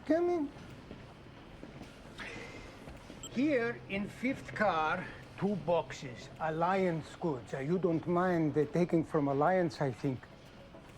Come in. Here in fifth car, 2 boxes, Alliance goods. You don't mind taking from Alliance, I think,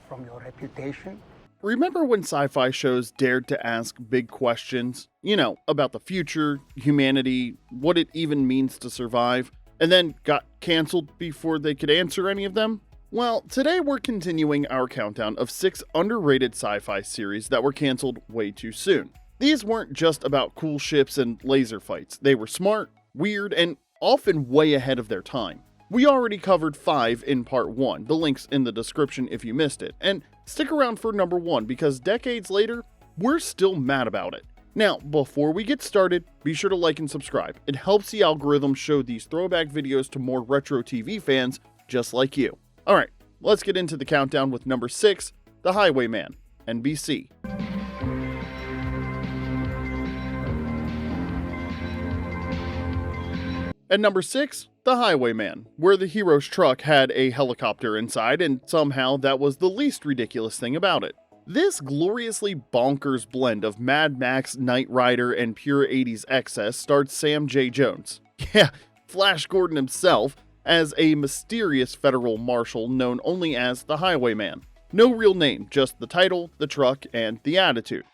from your reputation? Remember when sci-fi shows dared to ask big questions? You know, about the future, humanity, what it even means to survive, and then got canceled before they could answer any of them? Well, today we're continuing our countdown of 6 underrated sci-fi series that were canceled way too soon. These weren't just about cool ships and laser fights. They were smart, weird, and often way ahead of their time. We already covered 5 in part 1, the link's in the description if you missed it, and stick around for number 1 because decades later, we're still mad about it. Now, before we get started, be sure to like and subscribe. It helps the algorithm show these throwback videos to more retro TV fans just like you. Alright, let's get into the countdown with number 6, The Highwayman, NBC. At number 6, The Highwayman, where the hero's truck had a helicopter inside, and somehow that was the least ridiculous thing about it. This gloriously bonkers blend of Mad Max, Knight Rider, and pure 80s excess starred Sam J. Jones. Yeah, Flash Gordon himself, as a mysterious federal marshal known only as the Highwayman. No real name, just the title, the truck, and the attitude.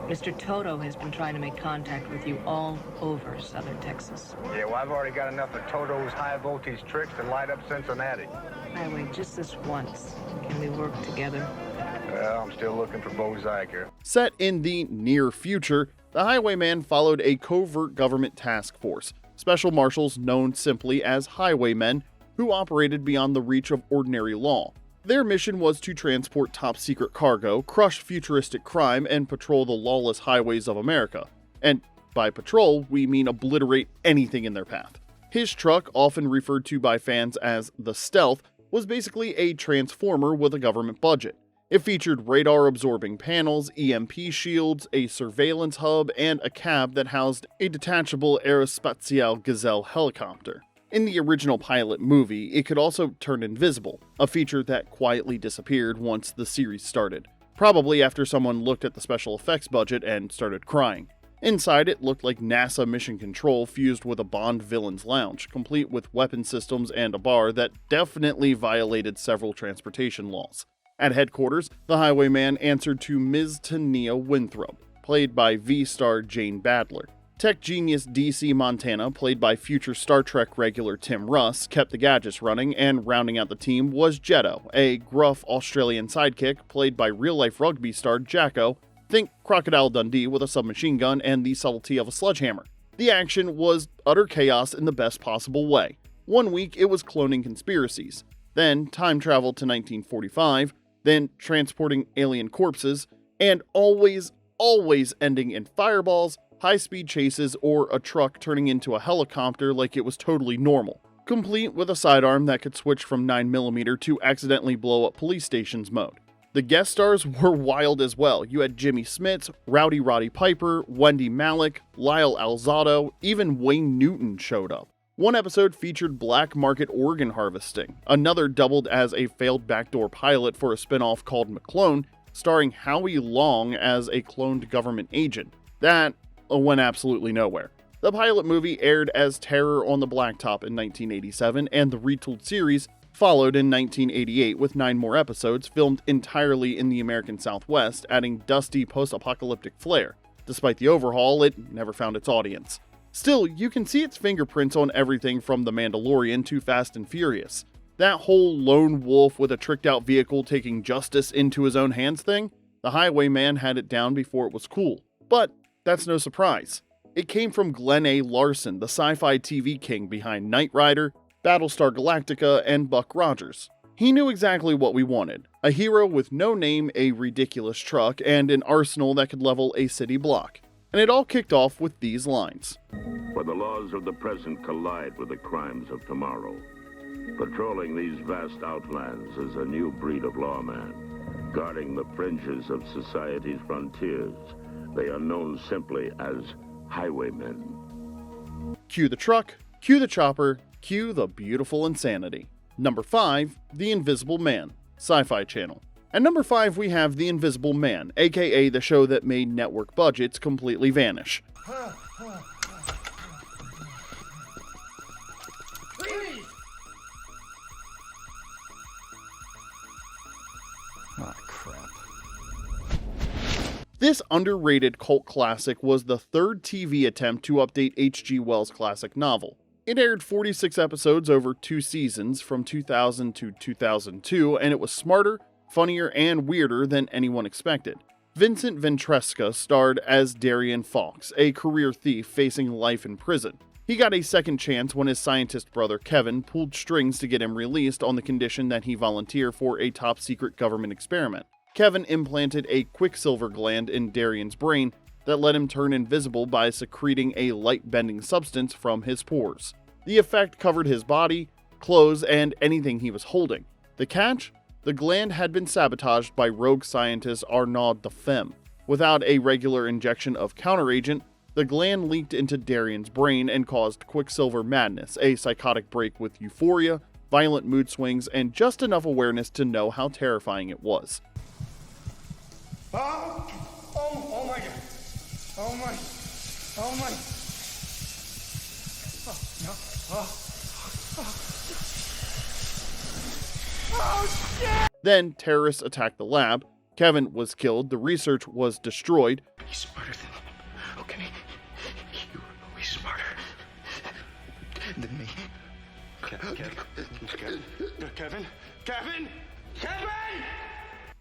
Mr. Toto has been trying to make contact with you all over southern Texas. Yeah, well, I've already got enough of Toto's high-voltage tricks to light up Cincinnati. Highway, just this once. Can we work together? Well, I'm still looking for Bo Zeiger. Set in the near future, the Highwayman followed a covert government task force, special marshals known simply as Highwaymen, who operated beyond the reach of ordinary law. Their mission was to transport top-secret cargo, crush futuristic crime, and patrol the lawless highways of America. And by patrol, we mean obliterate anything in their path. His truck, often referred to by fans as the Stealth, was basically a transformer with a government budget. It featured radar-absorbing panels, EMP shields, a surveillance hub, and a cab that housed a detachable Aerospatiale Gazelle helicopter. In the original pilot movie, it could also turn invisible, a feature that quietly disappeared once the series started, probably after someone looked at the special effects budget and started crying. Inside, it looked like NASA Mission Control fused with a Bond villain's lounge, complete with weapon systems and a bar that definitely violated several transportation laws. At headquarters, the Highwayman answered to Ms. Tania Winthrop, played by V-star Jane Badler. Tech genius DC Montana, played by future Star Trek regular Tim Russ, kept the gadgets running, and rounding out the team was Jetto, a gruff Australian sidekick played by real-life rugby star Jacko. Think Crocodile Dundee with a submachine gun and the subtlety of a sledgehammer. The action was utter chaos in the best possible way. One week it was cloning conspiracies, then time travel to 1945, then transporting alien corpses, and always ending in fireballs, high-speed chases, or a truck turning into a helicopter like it was totally normal, complete with a sidearm that could switch from 9mm to accidentally blow up police stations mode. The guest stars were wild as well. You had Jimmy Smits, Rowdy Roddy Piper, Wendy Malick, Lyle Alzado, even Wayne Newton showed up. One episode featured black market organ harvesting, another doubled as a failed backdoor pilot for a spin-off called McClone, starring Howie Long as a cloned government agent. That went absolutely nowhere. The pilot movie aired as Terror on the Blacktop in 1987, and the retooled series followed in 1988 with 9 more episodes filmed entirely in the American Southwest, adding dusty post-apocalyptic flair. Despite the overhaul, it never found its audience. Still, you can see its fingerprints on everything from The Mandalorian to Fast and Furious. That whole lone wolf with a tricked-out vehicle taking justice into his own hands thing, the Highwayman had it down before it was cool. But that's no surprise. It came from Glenn A. Larson, the sci-fi TV king behind Knight Rider, Battlestar Galactica, and Buck Rogers. He knew exactly what we wanted. A hero with no name, a ridiculous truck, and an arsenal that could level a city block. And it all kicked off with these lines. For the laws of the present collide with the crimes of tomorrow. Patrolling these vast outlands is a new breed of lawman, guarding the fringes of society's frontiers. They are known simply as Highwaymen. Cue the truck, cue the chopper, cue the beautiful insanity. Number 5, The Invisible Man, Sci-Fi Channel. At number 5, we have The Invisible Man, aka the show that made network budgets completely vanish. Oh, crap. This underrated cult classic was the third TV attempt to update H.G. Wells' classic novel. It aired 46 episodes over 2 seasons from 2000 to 2002, and it was smarter, funnier, and weirder than anyone expected. Vincent Ventresca starred as Darian Fawkes, a career thief facing life in prison. He got a second chance when his scientist brother Kevin pulled strings to get him released on the condition that he volunteer for a top-secret government experiment. Kevin implanted a quicksilver gland in Darian's brain that let him turn invisible by secreting a light-bending substance from his pores. The effect covered his body, clothes, and anything he was holding. The catch? The gland had been sabotaged by rogue scientist Arnaud the Femme. Without a regular injection of counteragent, the gland leaked into Darian's brain and caused quicksilver madness, a psychotic break with euphoria, violent mood swings, and just enough awareness to know how terrifying it was. Oh my God. Oh my. Oh, no. Oh, shit! Then terrorists attacked the lab, Kevin was killed, the research was destroyed. He's smarter than them, okay? You are always smarter than me. Kevin!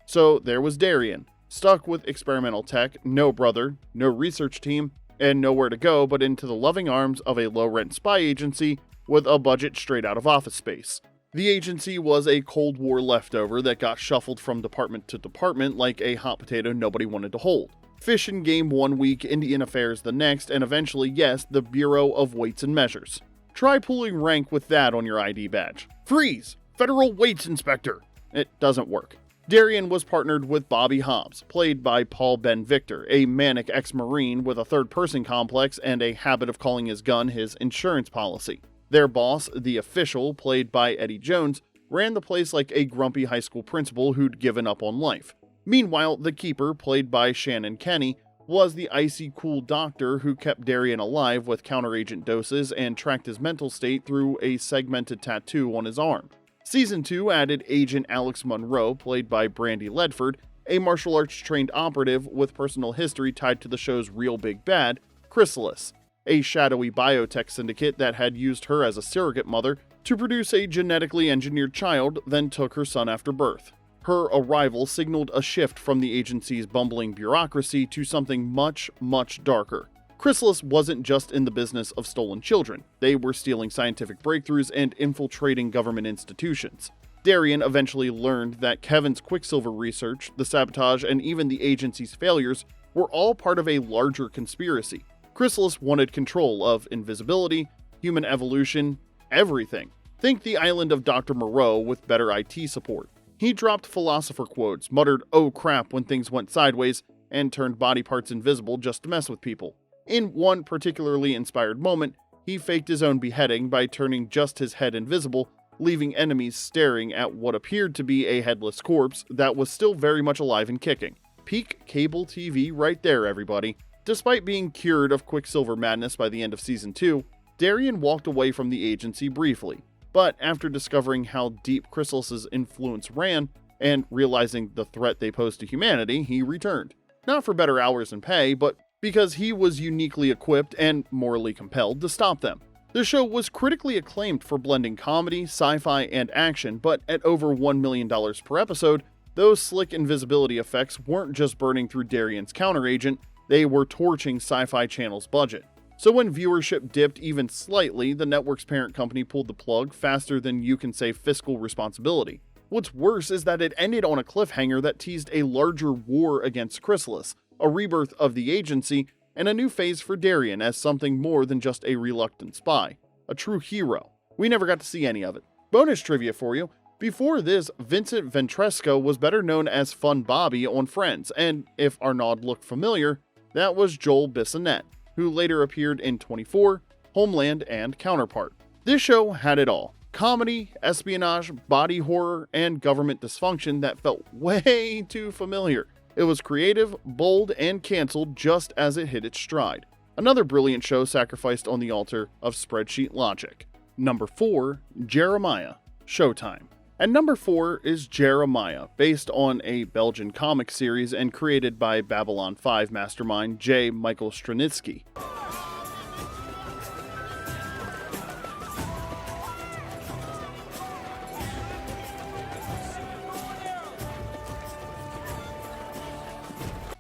So there was Darian, stuck with experimental tech, no brother, no research team, and nowhere to go but into the loving arms of a low-rent spy agency with a budget straight out of Office Space. The agency was a Cold War leftover that got shuffled from department to department like a hot potato nobody wanted to hold. Fish and game one week, Indian affairs the next, and eventually, yes, the Bureau of Weights and Measures. Try pulling rank with that on your ID badge. Freeze! Federal Weights Inspector! It doesn't work. Darian was partnered with Bobby Hobbs, played by Paul Ben Victor, a manic ex-Marine with a third-person complex and a habit of calling his gun his insurance policy. Their boss, the Official, played by Eddie Jones, ran the place like a grumpy high school principal who'd given up on life. Meanwhile, the Keeper, played by Shannon Kenny, was the icy cool doctor who kept Darian alive with counteragent doses and tracked his mental state through a segmented tattoo on his arm. Season 2 added Agent Alex Monroe, played by Brandy Ledford, a martial arts trained operative with personal history tied to the show's real big bad, Chrysalis, a shadowy biotech syndicate that had used her as a surrogate mother to produce a genetically engineered child, then took her son after birth. Her arrival signaled a shift from the agency's bumbling bureaucracy to something much, much darker. Chrysalis wasn't just in the business of stolen children. They were stealing scientific breakthroughs and infiltrating government institutions. Darian eventually learned that Kevin's Quicksilver research, the sabotage, and even the agency's failures were all part of a larger conspiracy. Chrysalis wanted control of invisibility, human evolution, everything. Think the island of Dr. Moreau with better IT support. He dropped philosopher quotes, muttered "oh crap" when things went sideways, and turned body parts invisible just to mess with people. In one particularly inspired moment, he faked his own beheading by turning just his head invisible, leaving enemies staring at what appeared to be a headless corpse that was still very much alive and kicking. Peak cable TV right there, everybody. Despite being cured of Quicksilver madness by the end of Season 2, Darian walked away from the agency briefly, but after discovering how deep Chrysalis's influence ran, and realizing the threat they posed to humanity, he returned. Not for better hours and pay, but because he was uniquely equipped and morally compelled to stop them. The show was critically acclaimed for blending comedy, sci-fi, and action, but at over $1 million per episode, those slick invisibility effects weren't just burning through Darian's counteragent, they were torching Sci-Fi Channel's budget. So when viewership dipped even slightly, the network's parent company pulled the plug faster than you can say fiscal responsibility. What's worse is that it ended on a cliffhanger that teased a larger war against Chrysalis, a rebirth of the agency, and a new phase for Darian as something more than just a reluctant spy, a true hero. We never got to see any of it. Bonus trivia for you. Before this, Vincent Ventresca was better known as Fun Bobby on Friends, and if Arnaud looked familiar, that was Joel Bissonnette, who later appeared in 24, Homeland, and Counterpart. This show had it all. Comedy, espionage, body horror, and government dysfunction that felt way too familiar. It was creative, bold, and canceled just as it hit its stride. Another brilliant show sacrificed on the altar of spreadsheet logic. Number 4, Jeremiah, Showtime. And number 4 is Jeremiah, based on a Belgian comic series and created by Babylon 5 mastermind J. Michael Straczynski.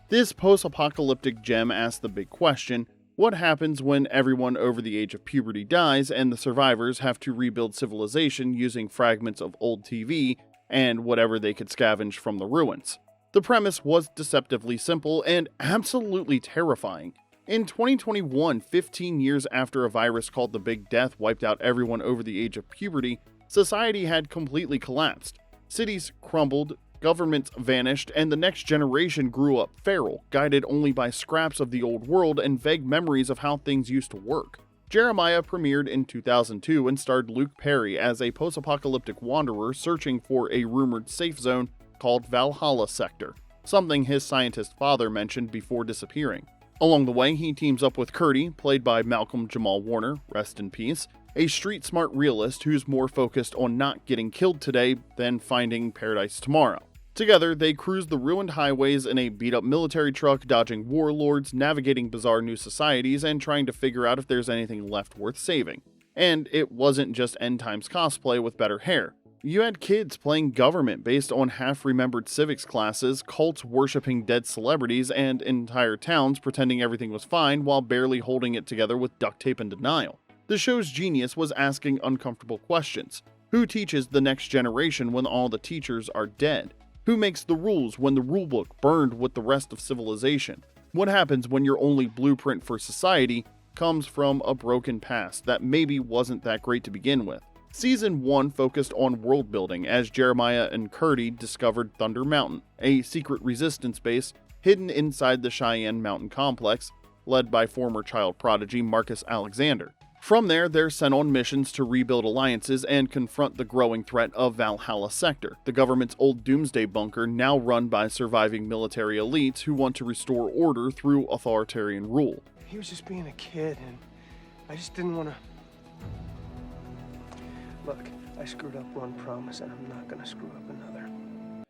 This post-apocalyptic gem asks the big question: what happens when everyone over the age of puberty dies and the survivors have to rebuild civilization using fragments of old TV and whatever they could scavenge from the ruins? The premise was deceptively simple and absolutely terrifying. In 2021, 15 years after a virus called the Big Death wiped out everyone over the age of puberty, society had completely collapsed. Cities crumbled, governments vanished, and the next generation grew up feral, guided only by scraps of the old world and vague memories of how things used to work. Jeremiah premiered in 2002 and starred Luke Perry as a post-apocalyptic wanderer searching for a rumored safe zone called Valhalla Sector, something his scientist father mentioned before disappearing. Along the way, he teams up with Curdy, played by Malcolm-Jamal Warner, rest in peace, a street-smart realist who's more focused on not getting killed today than finding paradise tomorrow. Together, they cruise the ruined highways in a beat-up military truck, dodging warlords, navigating bizarre new societies, and trying to figure out if there's anything left worth saving. And it wasn't just end times cosplay with better hair. You had kids playing government based on half-remembered civics classes, cults worshipping dead celebrities, and entire towns pretending everything was fine while barely holding it together with duct tape and denial. The show's genius was asking uncomfortable questions. Who teaches the next generation when all the teachers are dead? Who makes the rules when the rulebook burned with the rest of civilization? What happens when your only blueprint for society comes from a broken past that maybe wasn't that great to begin with? Season 1 focused on world building as Jeremiah and Curdy discovered Thunder Mountain, a secret resistance base hidden inside the Cheyenne Mountain complex, led by former child prodigy Marcus Alexander. From there, they're sent on missions to rebuild alliances and confront the growing threat of Valhalla Sector, the government's old doomsday bunker now run by surviving military elites who want to restore order through authoritarian rule. He was just being a kid, and I just didn't want to... Look, I screwed up one promise, and I'm not going to screw up another.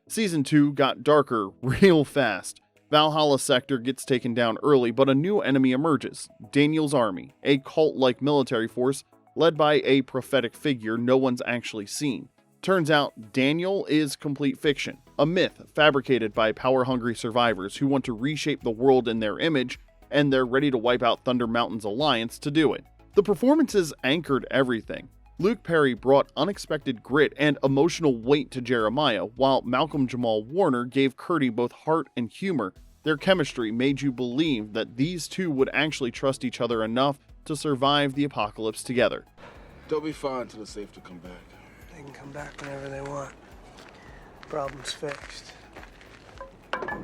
Season 2 got darker real fast. Valhalla Sector gets taken down early, but a new enemy emerges: Daniel's army, a cult-like military force led by a prophetic figure no one's actually seen. Turns out Daniel is complete fiction, a myth fabricated by power-hungry survivors who want to reshape the world in their image, and they're ready to wipe out Thunder Mountain's alliance to do it. The performances anchored everything. Luke Perry brought unexpected grit and emotional weight to Jeremiah, while Malcolm-Jamal Warner gave Curdy both heart and humor. Their chemistry made you believe that these two would actually trust each other enough to survive the apocalypse together. They'll be fine till it's safe to come back. They can come back whenever they want. Problem's fixed. I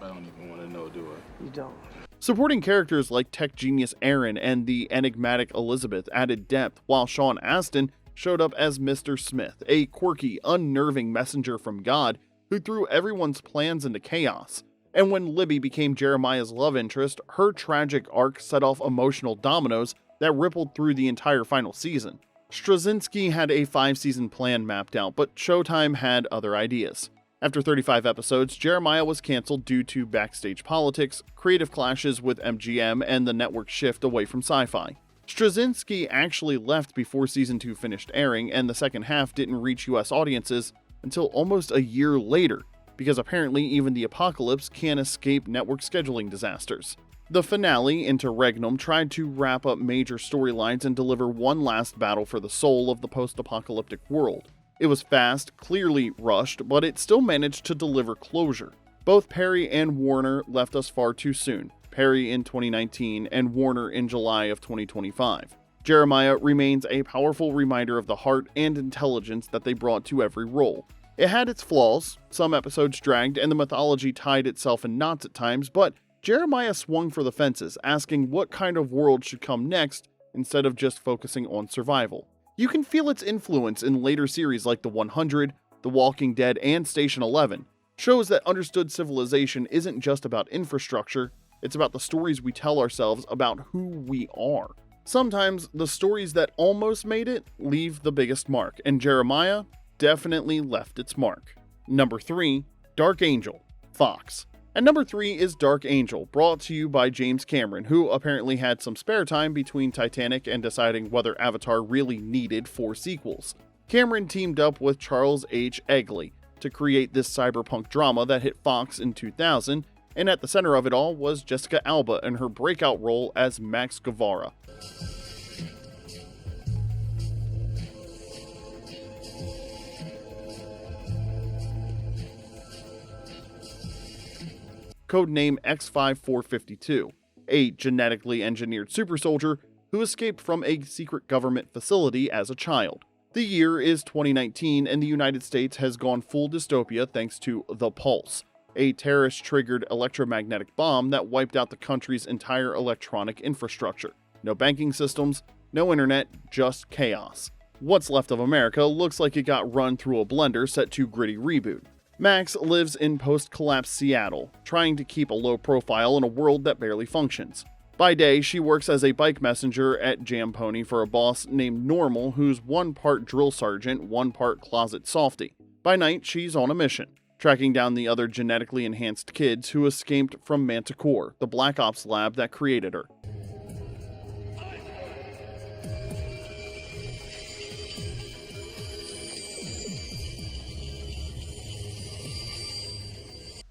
don't even want to know, do I? You don't. Supporting characters like tech genius Aaron and the enigmatic Elizabeth added depth, while Sean Astin showed up as Mr. Smith, a quirky, unnerving messenger from God who threw everyone's plans into chaos. And when Libby became Jeremiah's love interest, her tragic arc set off emotional dominoes that rippled through the entire final season. Straczynski had a 5-season plan mapped out, but Showtime had other ideas. After 35 episodes, Jeremiah was canceled due to backstage politics, creative clashes with MGM, and the network's shift away from Sci-Fi. Straczynski actually left before season 2 finished airing, and the second half didn't reach US audiences until almost a year later, because apparently even the apocalypse can't escape network scheduling disasters. The finale, Interregnum, tried to wrap up major storylines and deliver one last battle for the soul of the post-apocalyptic world. It was fast, clearly rushed, but it still managed to deliver closure. Both Perry and Warner left us far too soon, Perry in 2019 and Warner in July of 2025. Jeremiah remains a powerful reminder of the heart and intelligence that they brought to every role. It had its flaws, some episodes dragged, and the mythology tied itself in knots at times, but Jeremiah swung for the fences, asking what kind of world should come next instead of just focusing on survival. You can feel its influence in later series like The 100, The Walking Dead, and Station 11. Shows that understood civilization isn't just about infrastructure, it's about the stories we tell ourselves about who we are. Sometimes the stories that almost made it leave the biggest mark, and Jeremiah definitely left its mark. Number 3, Dark Angel, Fox. And number 3 is Dark Angel, brought to you by James Cameron, who apparently had some spare time between Titanic and deciding whether Avatar really needed 4 sequels. Cameron teamed up with Charles H. Egley to create this cyberpunk drama that hit Fox in 2000, and at the center of it all was Jessica Alba in her breakout role as Max Guevara. Codename X5452, a genetically engineered super soldier who escaped from a secret government facility as a child. The year is 2019 and the United States has gone full dystopia thanks to The Pulse, a terrorist-triggered electromagnetic bomb that wiped out the country's entire electronic infrastructure. No banking systems, no internet, just chaos. What's left of America looks like it got run through a blender set to gritty reboot. Max lives in post-collapse Seattle, trying to keep a low profile in a world that barely functions. By day, she works as a bike messenger at Jam Pony for a boss named Normal, who's one part drill sergeant, one part closet softy. By night, she's on a mission, tracking down the other genetically enhanced kids who escaped from Manticore, the Black Ops lab that created her.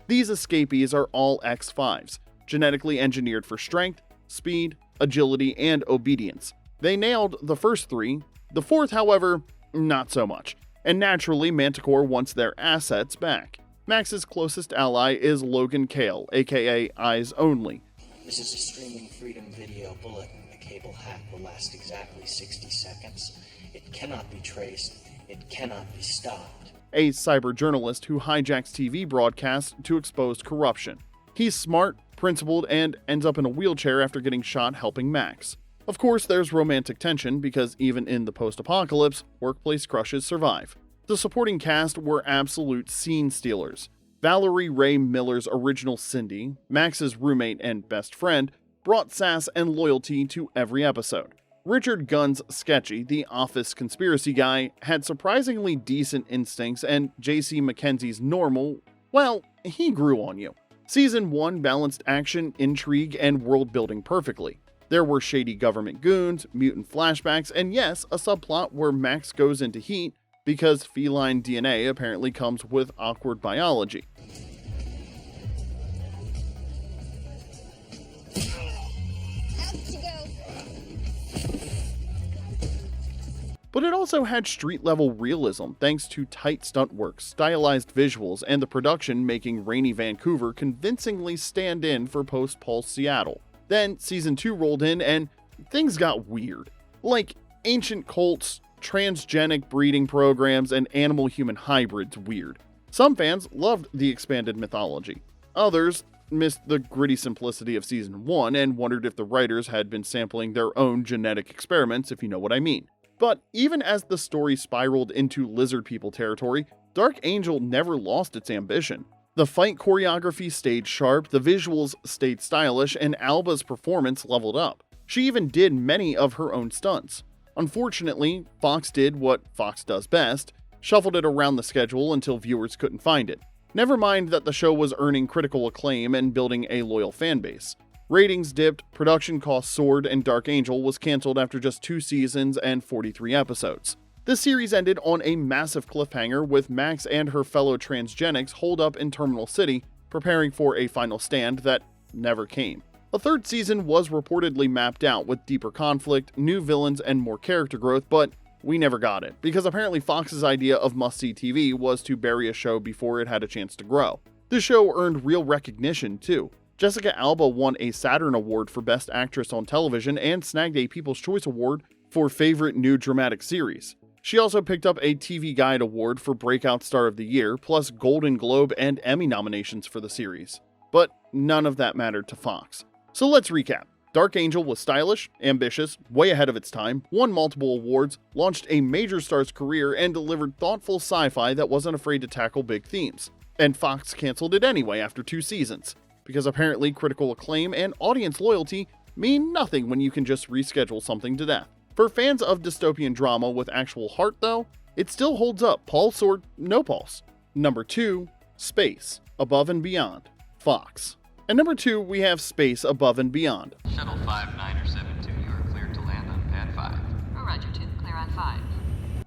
These escapees are all X5s, genetically engineered for strength, speed, agility, and obedience. They nailed the first 3, the 4th, however, not so much, and naturally Manticore wants their assets back. Max's closest ally is Logan Kale, aka Eyes Only. This is a streaming freedom video bulletin. The cable hack will last exactly 60 seconds. It cannot be traced. It cannot be stopped. A cyber journalist who hijacks TV broadcasts to expose corruption. He's smart, principled, and ends up in a wheelchair after getting shot helping Max. Of course, there's romantic tension because even in the post-apocalypse, workplace crushes survive. The supporting cast were absolute scene stealers. Valerie Ray Miller's original Cindy, Max's roommate and best friend, brought sass and loyalty to every episode. Richard Gunn's Sketchy, the office conspiracy guy, had surprisingly decent instincts, and J.C. McKenzie's Normal, well, he grew on you. Season 1 balanced action, intrigue, and world building perfectly. There were shady government goons, mutant flashbacks, and yes, a subplot where Max goes into heat because feline DNA apparently comes with awkward biology. But it also had street-level realism thanks to tight stunt work, stylized visuals, and the production making rainy Vancouver convincingly stand in for post-Pulse Seattle. Then Season 2 rolled in and things got weird. Like ancient cults, transgenic breeding programs, and animal-human hybrids weird. Some fans loved the expanded mythology. Others missed the gritty simplicity of Season 1 and wondered if the writers had been sampling their own genetic experiments, if you know what I mean. But even as the story spiraled into lizard people territory, Dark Angel never lost its ambition. The fight choreography stayed sharp, the visuals stayed stylish, and Alba's performance leveled up. She even did many of her own stunts. Unfortunately, Fox did what Fox does best, shuffled it around the schedule until viewers couldn't find it. Never mind that the show was earning critical acclaim and building a loyal fanbase. Ratings dipped, production costs soared, and Dark Angel was canceled after just 2 seasons and 43 episodes. The series ended on a massive cliffhanger with Max and her fellow transgenics holed up in Terminal City, preparing for a final stand that never came. A 3rd season was reportedly mapped out with deeper conflict, new villains, and more character growth, but we never got it, because apparently Fox's idea of must-see TV was to bury a show before it had a chance to grow. The show earned real recognition, too. Jessica Alba won a Saturn Award for Best Actress on Television and snagged a People's Choice Award for Favorite New Dramatic Series. She also picked up a TV Guide Award for Breakout Star of the Year, plus Golden Globe and Emmy nominations for the series. But none of that mattered to Fox. So let's recap. Dark Angel was stylish, ambitious, way ahead of its time, won multiple awards, launched a major star's career, and delivered thoughtful sci-fi that wasn't afraid to tackle big themes. And Fox canceled it anyway after 2 seasons, because apparently critical acclaim and audience loyalty mean nothing when you can just reschedule something to death. For fans of dystopian drama with actual heart though, it still holds up, pulse or no pulse. Number 2, Space, Above and Beyond, Fox. At number 2, we have Space, Above and Beyond. Shuttle 5972, you are cleared to land on pad 5. Roger 2, clear on 5.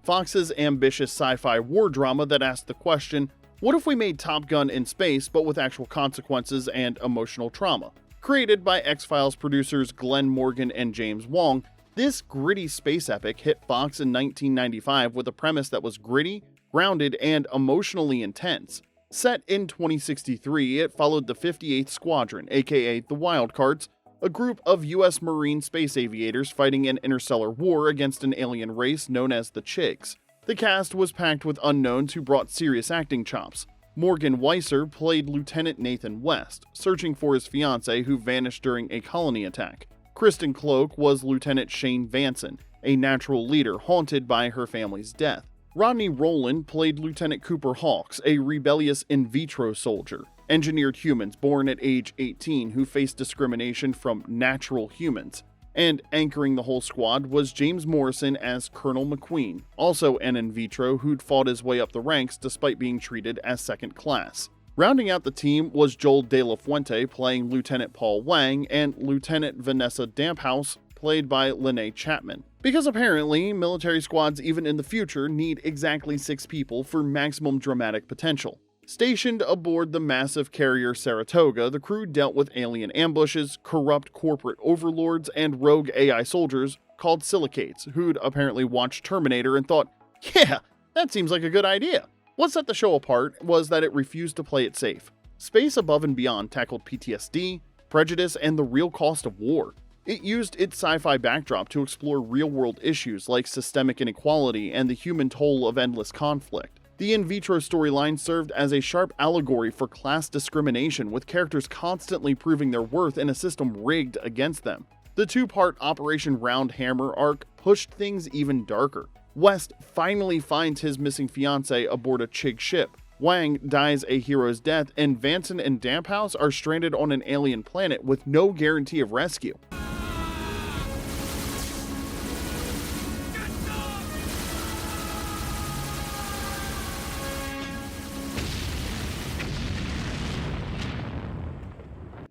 Fox's ambitious sci-fi war drama that asked the question, what if we made Top Gun in space but with actual consequences and emotional trauma? Created by X-Files producers Glenn Morgan and James Wong, this gritty space epic hit Fox in 1995 with a premise that was gritty, grounded, and emotionally intense. Set in 2063, it followed the 58th Squadron, aka the Wildcards, a group of US Marine space aviators fighting an interstellar war against an alien race known as the Chigs. The cast was packed with unknowns who brought serious acting chops. Morgan Weiser played Lieutenant Nathan West, searching for his fiancée who vanished during a colony attack. Kristen Cloak was Lieutenant Shane Vanson, a natural leader haunted by her family's death. Rodney Rowland played Lieutenant Cooper Hawks, a rebellious in vitro soldier, engineered humans born at age 18 who faced discrimination from natural humans. And anchoring the whole squad was James Morrison as Colonel McQueen, also an in vitro who'd fought his way up the ranks despite being treated as second class. Rounding out the team was Joel De La Fuente playing Lieutenant Paul Wang and Lieutenant Vanessa Damphouse played by Lene Chapman. Because apparently, military squads even in the future need exactly 6 people for maximum dramatic potential. Stationed aboard the massive carrier Saratoga, the crew dealt with alien ambushes, corrupt corporate overlords, and rogue AI soldiers called Silicates, who'd apparently watched Terminator and thought, yeah, that seems like a good idea. What set the show apart was that it refused to play it safe. Space Above and Beyond tackled PTSD, prejudice, and the real cost of war. It used its sci-fi backdrop to explore real-world issues like systemic inequality and the human toll of endless conflict. The in vitro storyline served as a sharp allegory for class discrimination, with characters constantly proving their worth in a system rigged against them. The 2-part Operation Round Hammer arc pushed things even darker. West finally finds his missing fiancée aboard a Chig ship. Wang dies a hero's death, and Vanson and Damphouse are stranded on an alien planet with no guarantee of rescue.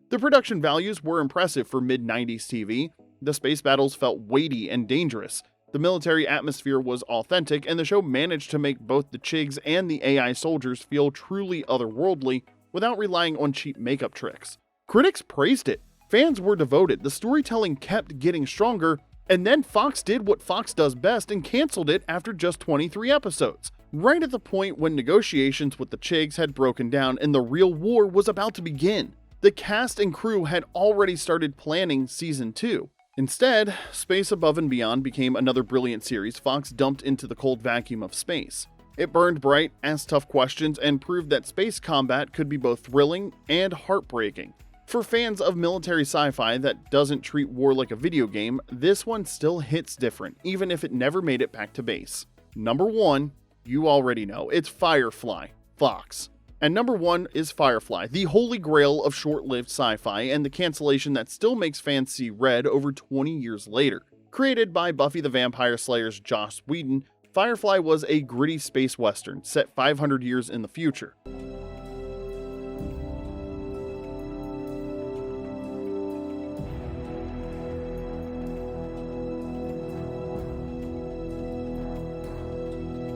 The production values were impressive for mid-90s TV. The space battles felt weighty and dangerous. The military atmosphere was authentic, and the show managed to make both the Chigs and the AI soldiers feel truly otherworldly without relying on cheap makeup tricks. Critics praised it. Fans were devoted. The storytelling kept getting stronger, and then Fox did what Fox does best and canceled it after just 23 episodes. Right at the point when negotiations with the Chigs had broken down and the real war was about to begin. The cast and crew had already started planning season 2. Instead, Space Above and Beyond became another brilliant series Fox dumped into the cold vacuum of space. It burned bright, asked tough questions, and proved that space combat could be both thrilling and heartbreaking. For fans of military sci-fi that doesn't treat war like a video game, this one still hits different, even if it never made it back to base. Number 1, you already know, it's Firefly, Fox. And number 1 is Firefly, the holy grail of short-lived sci-fi and the cancellation that still makes fans see red over 20 years later. Created by Buffy the Vampire Slayer's Joss Whedon, Firefly was a gritty space western set 500 years in the future.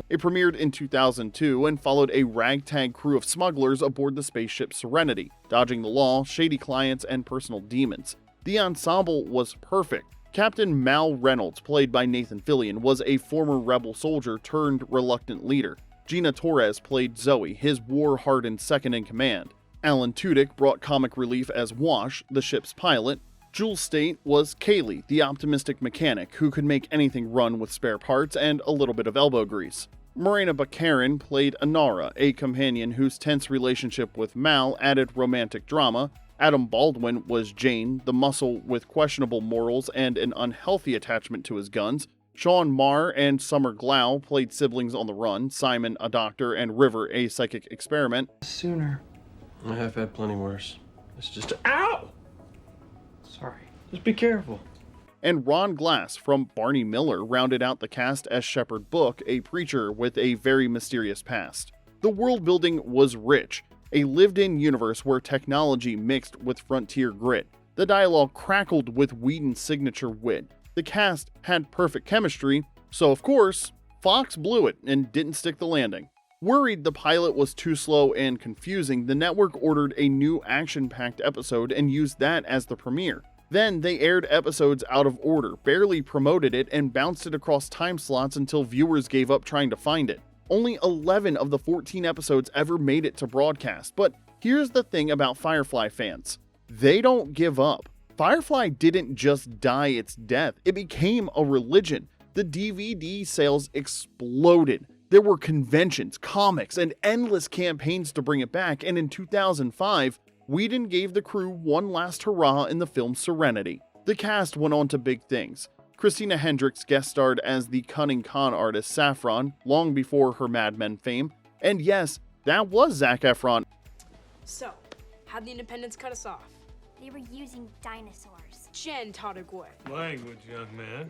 It premiered in 2002 and followed a ragtag crew of smugglers aboard the spaceship Serenity, dodging the law, shady clients, and personal demons. The ensemble was perfect. Captain Mal Reynolds, played by Nathan Fillion, was a former rebel soldier turned reluctant leader. Gina Torres played Zoe, his war-hardened second-in-command. Alan Tudyk brought comic relief as Wash, the ship's pilot. Jules State was Kaylee, the optimistic mechanic who could make anything run with spare parts and a little bit of elbow grease. Morena Baccarin played Inara, a companion whose tense relationship with Mal added romantic drama. Adam Baldwin was Jane, the muscle with questionable morals and an unhealthy attachment to his guns. Sean Marr and Summer Glau played siblings on the run, Simon a doctor and River a psychic experiment. Sooner. I have had plenty worse. It's just ow! Sorry. Just be careful. And Ron Glass from Barney Miller rounded out the cast as Shepard Book, a preacher with a very mysterious past. The world building was rich, a lived-in universe where technology mixed with frontier grit. The dialogue crackled with Whedon's signature wit. The cast had perfect chemistry, so of course, Fox blew it and didn't stick the landing. Worried the pilot was too slow and confusing, the network ordered a new action-packed episode and used that as the premiere. Then they aired episodes out of order, barely promoted it, and bounced it across time slots until viewers gave up trying to find it. Only 11 of the 14 episodes ever made it to broadcast, but here's the thing about Firefly fans. They don't give up. Firefly didn't just die its death, it became a religion. The DVD sales exploded. There were conventions, comics, and endless campaigns to bring it back, and in 2005, Whedon gave the crew one last hurrah in the film Serenity. The cast went on to big things. Christina Hendricks guest starred as the cunning con artist Saffron, long before her Mad Men fame. And yes, that was Zac Efron. So, how'd the Independents cut us off? They were using dinosaurs. Jen taught it what? Language, young man.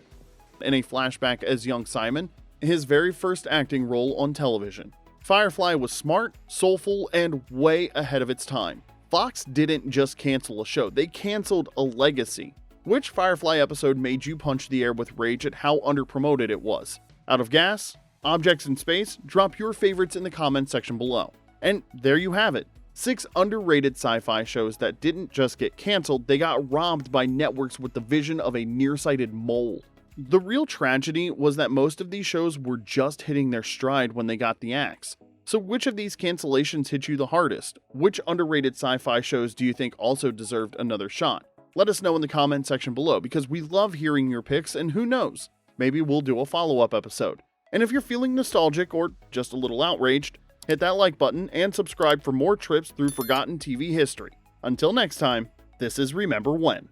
In a flashback as young Simon, his very first acting role on television. Firefly was smart, soulful, and way ahead of its time. Fox didn't just cancel a show, they canceled a legacy. Which Firefly episode made you punch the air with rage at how underpromoted it was? Out of gas? Objects in space? Drop your favorites in the comments section below. And there you have it. 6 underrated sci-fi shows that didn't just get canceled, they got robbed by networks with the vision of a nearsighted mole. The real tragedy was that most of these shows were just hitting their stride when they got the axe. So which of these cancellations hit you the hardest? Which underrated sci-fi shows do you think also deserved another shot? Let us know in the comment section below because we love hearing your picks, and who knows, maybe we'll do a follow-up episode. And if you're feeling nostalgic or just a little outraged, hit that like button and subscribe for more trips through forgotten TV history. Until next time, this is Remember When.